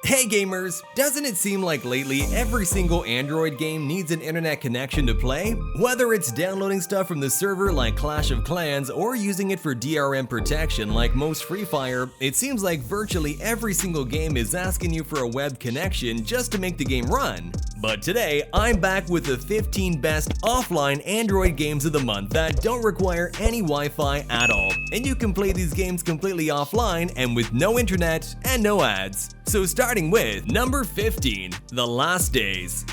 Hey gamers! Doesn't it seem like lately every single Android game needs an internet connection to play? Whether it's downloading stuff from the server like Clash of Clans or using it for DRM protection like most Free Fire, it seems like virtually every single game is asking you for a web connection just to make the game run. But today, I'm back with the 15 best offline Android games of the month that don't require any Wi-Fi at all, and you can play these games completely offline and with no internet and no ads. So starting with number 15, The Last Days.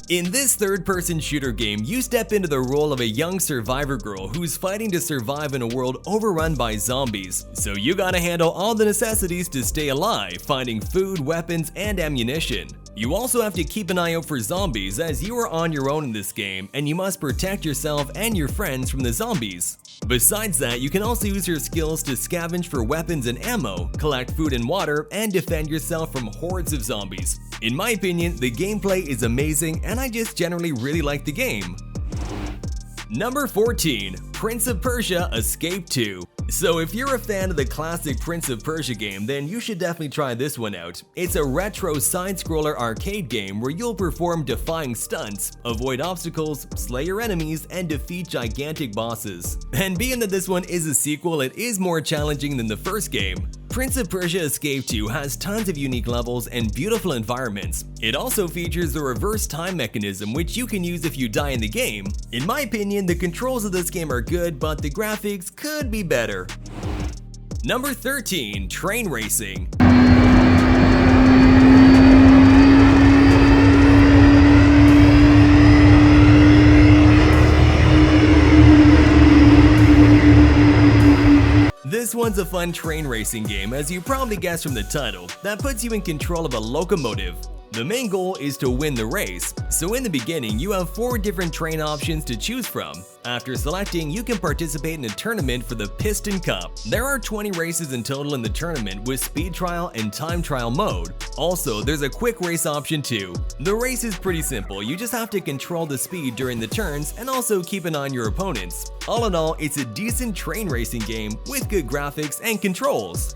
In this third-person shooter game, you step into the role of a young survivor girl who's fighting to survive in a world overrun by zombies. So you gotta handle all the necessities to stay alive, finding food, weapons, and ammunition. You also have to keep an eye out for zombies as you are on your own in this game, and you must protect yourself and your friends from the zombies. Besides that, you can also use your skills to scavenge for weapons and ammo, collect food and water, and defend yourself from hordes of zombies. In my opinion, the gameplay is amazing and I just generally really like the game. Number 14, Prince of Persia Escape 2. So if you're a fan of the classic Prince of Persia game, then you should definitely try this one out. It's a retro side-scroller arcade game where you'll perform defying stunts, avoid obstacles, slay your enemies, and defeat gigantic bosses. And being that this one is a sequel, it is more challenging than the first game. Prince of Persia Escape 2 has tons of unique levels and beautiful environments. It also features the reverse time mechanism, which you can use if you die in the game. In my opinion, the controls of this game are good, but the graphics could be better. Number 13, Train Racing. This one's a fun train racing game, as you probably guessed from the title, that puts you in control of a locomotive. The main goal is to win the race, so in the beginning you have 4 different train options to choose from. After selecting, you can participate in a tournament for the Piston Cup. There are 20 races in total in the tournament with speed trial and time trial mode. Also, there's a quick race option too. The race is pretty simple, you just have to control the speed during the turns and also keep an eye on your opponents. All in all, it's a decent train racing game with good graphics and controls.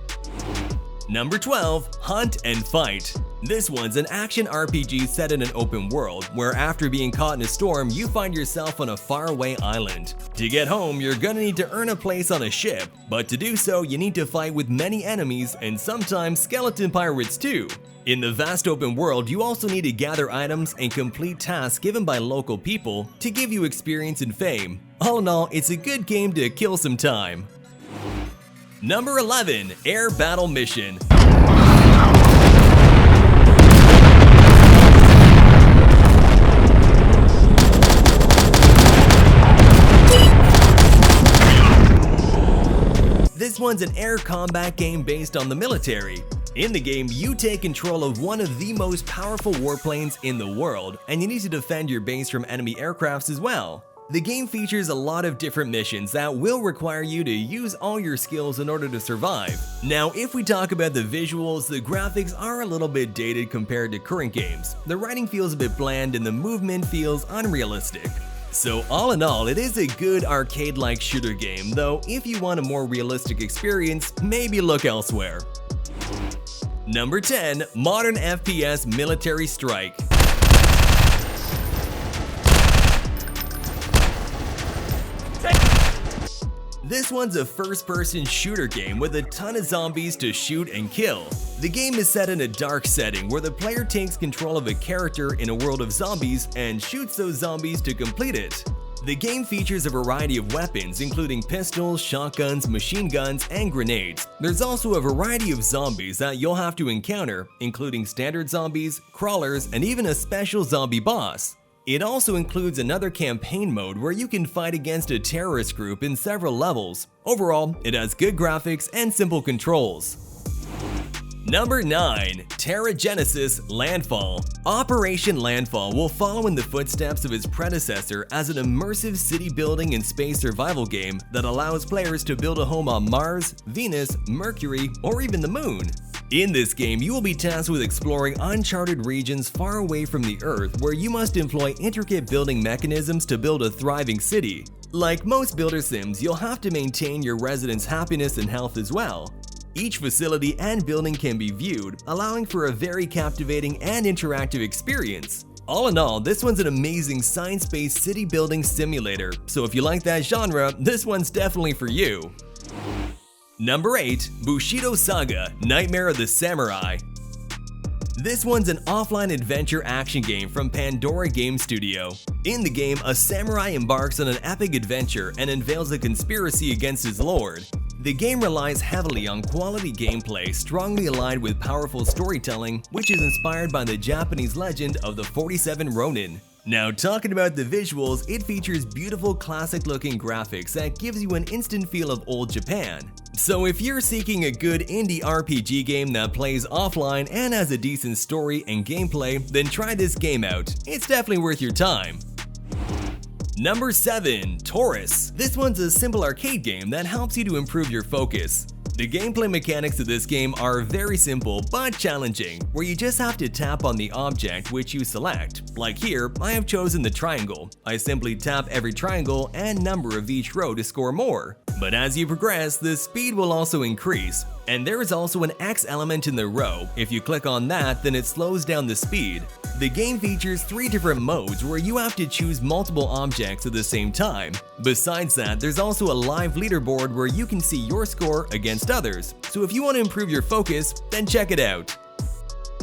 Number 12, Hunt and Fight. This one's an action RPG set in an open world, where after being caught in a storm, you find yourself on a faraway island. To get home, you're gonna need to earn a place on a ship, but to do so, you need to fight with many enemies and sometimes skeleton pirates too. In the vast open world, you also need to gather items and complete tasks given by local people to give you experience and fame. All in all, it's a good game to kill some time. Number 11, Air Battle Mission. This one's an air combat game based on the military. In the game, you take control of one of the most powerful warplanes in the world, and you need to defend your base from enemy aircrafts as well. The game features a lot of different missions that will require you to use all your skills in order to survive. Now, if we talk about the visuals, the graphics are a little bit dated compared to current games. The writing feels a bit bland and the movement feels unrealistic. So all in all, it is a good arcade-like shooter game, though if you want a more realistic experience, maybe look elsewhere. Number 10, Mordern FPS Military Strike. This one's a first-person shooter game with a ton of zombies to shoot and kill. The game is set in a dark setting where the player takes control of a character in a world of zombies and shoots those zombies to complete it. The game features a variety of weapons, including pistols, shotguns, machine guns, and grenades. There's also a variety of zombies that you'll have to encounter, including standard zombies, crawlers, and even a special zombie boss. It also includes another campaign mode where you can fight against a terrorist group in several levels. Overall, it has good graphics and simple controls. Number 9, TerraGenesis Landfall. Operation Landfall will follow in the footsteps of its predecessor as an immersive city building and space survival game that allows players to build a home on Mars, Venus, Mercury, or even the Moon. In this game, you will be tasked with exploring uncharted regions far away from the Earth where you must employ intricate building mechanisms to build a thriving city. Like most builder sims, you'll have to maintain your residents' happiness and health as well. Each facility and building can be viewed, allowing for a very captivating and interactive experience. All in all, this one's an amazing science-based city building simulator, so if you like that genre, this one's definitely for you. Number 8. Bushido Saga: Nightmare of the Samurai. This one's an offline adventure action game from Pandora Game Studio. In the game, a samurai embarks on an epic adventure and unveils a conspiracy against his lord. The game relies heavily on quality gameplay strongly aligned with powerful storytelling, which is inspired by the Japanese legend of the 47 Ronin. Now, talking about the visuals, it features beautiful classic-looking graphics that gives you an instant feel of old Japan. So if you're seeking a good indie RPG game that plays offline and has a decent story and gameplay, then try this game out. It's definitely worth your time. Number 7. Taurus. This one's a simple arcade game that helps you to improve your focus. The gameplay mechanics of this game are very simple but challenging, where you just have to tap on the object which you select. Like here, I have chosen the triangle. I simply tap every triangle and number of each row to score more. But as you progress, the speed will also increase. And there is also an X element in the row. If you click on that, then it slows down the speed. The game features 3 different modes where you have to choose multiple objects at the same time. Besides that, there's also a live leaderboard where you can see your score against others. So if you want to improve your focus, then check it out.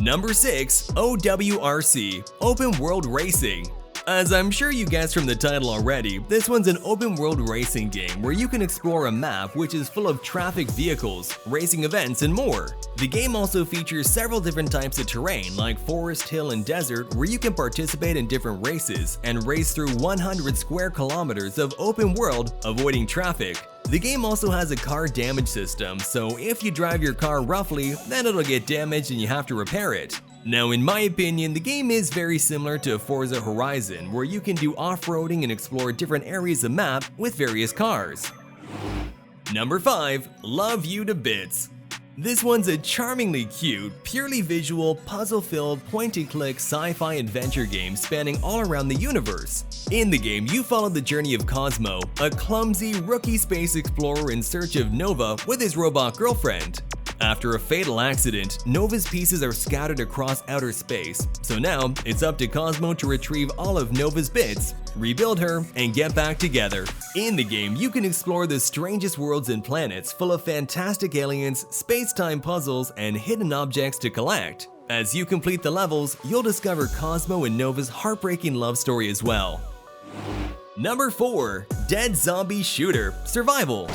Number 6. OWRC: Open World Racing. As I'm sure you guessed from the title already, this one's an open world racing game where you can explore a map which is full of traffic vehicles, racing events, and more. The game also features several different types of terrain like forest, hill, and desert where you can participate in different races and race through 100 square kilometers of open world, avoiding traffic. The game also has a car damage system, so if you drive your car roughly, then it'll get damaged and you have to repair it. Now, in my opinion, the game is very similar to Forza Horizon, where you can do off-roading and explore different areas of map with various cars. Number 5. Love You to Bits. This one's a charmingly cute, purely visual, puzzle-filled, point-and-click sci-fi adventure game spanning all around the universe. In the game, you follow the journey of Cosmo, a clumsy, rookie space explorer in search of Nova with his robot girlfriend. After a fatal accident, Nova's pieces are scattered across outer space, so now it's up to Cosmo to retrieve all of Nova's bits, rebuild her, and get back together. In the game, you can explore the strangest worlds and planets full of fantastic aliens, space-time puzzles, and hidden objects to collect. As you complete the levels, you'll discover Cosmo and Nova's heartbreaking love story as well. Number 4. Dead Zombie Shooter: Survival.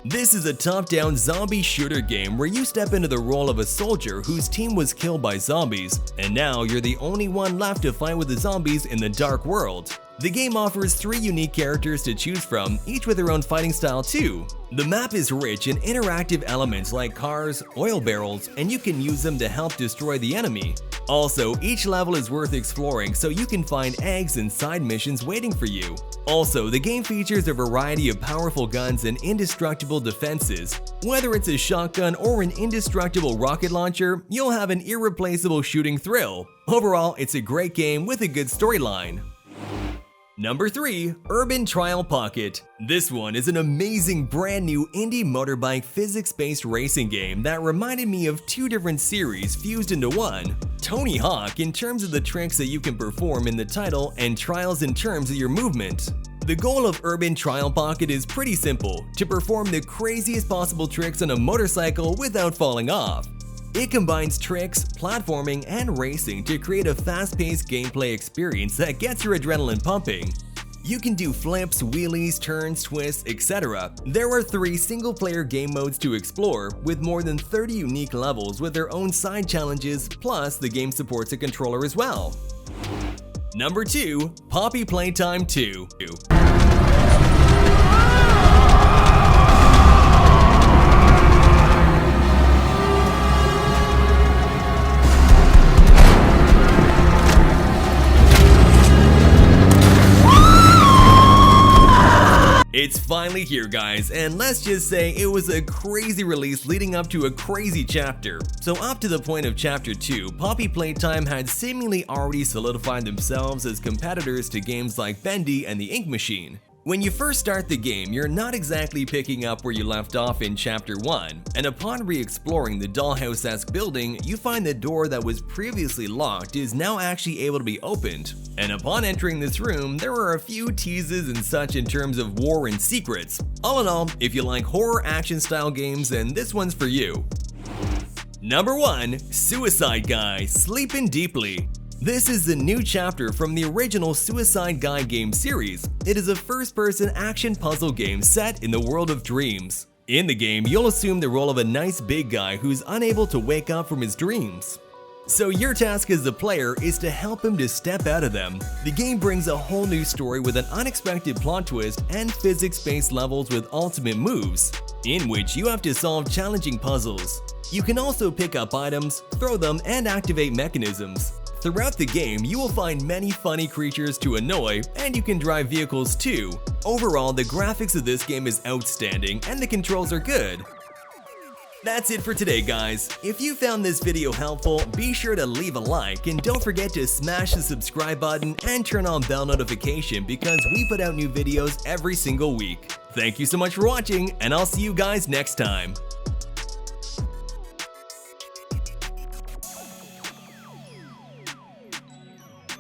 This is a top-down zombie shooter game where you step into the role of a soldier whose team was killed by zombies, and now you're the only one left to fight with the zombies in the dark world. The game offers 3 unique characters to choose from, each with their own fighting style too. The map is rich in interactive elements like cars, oil barrels, and you can use them to help destroy the enemy. Also, each level is worth exploring so you can find eggs and side missions waiting for you. Also, the game features a variety of powerful guns and indestructible defenses. Whether it's a shotgun or an indestructible rocket launcher, you'll have an irreplaceable shooting thrill. Overall, it's a great game with a good storyline. Number 3. Urban Trial Pocket. This one is an amazing brand new indie motorbike physics-based racing game that reminded me of 2 different series fused into one. Tony Hawk in terms of the tricks that you can perform in the title, and Trials in terms of your movement. The goal of Urban Trial Pocket is pretty simple: to perform the craziest possible tricks on a motorcycle without falling off. It combines tricks, platforming, and racing to create a fast-paced gameplay experience that gets your adrenaline pumping. You can do flips, wheelies, turns, twists, etc. There are 3 single-player game modes to explore, with more than 30 unique levels with their own side challenges, plus the game supports a controller as well. Number 2. Poppy Playtime 2. It's finally here, guys, and let's just say it was a crazy release leading up to a crazy chapter. So up to the point of Chapter 2, Poppy Playtime had seemingly already solidified themselves as competitors to games like Bendy and the Ink Machine. When you first start the game, you're not exactly picking up where you left off in Chapter 1, and upon re-exploring the dollhouse-esque building, you find the door that was previously locked is now actually able to be opened. And upon entering this room, there are a few teases and such in terms of war and secrets. All in all, if you like horror action-style games, then this one's for you. Number 1. Suicide Guy, Sleepin' Deeply. This is the new chapter from the original Suicide Guy game series. It is a first-person action puzzle game set in the world of dreams. In the game, you'll assume the role of a nice big guy who's unable to wake up from his dreams. So your task as the player is to help him to step out of them. The game brings a whole new story with an unexpected plot twist and physics-based levels with ultimate moves, in which you have to solve challenging puzzles. You can also pick up items, throw them, and activate mechanisms. Throughout the game, you will find many funny creatures to annoy, and you can drive vehicles too. Overall, the graphics of this game is outstanding, and the controls are good. That's it for today, guys. If you found this video helpful, be sure to leave a like, and don't forget to smash the subscribe button and turn on bell notification because we put out new videos every single week. Thank you so much for watching, and I'll see you guys next time.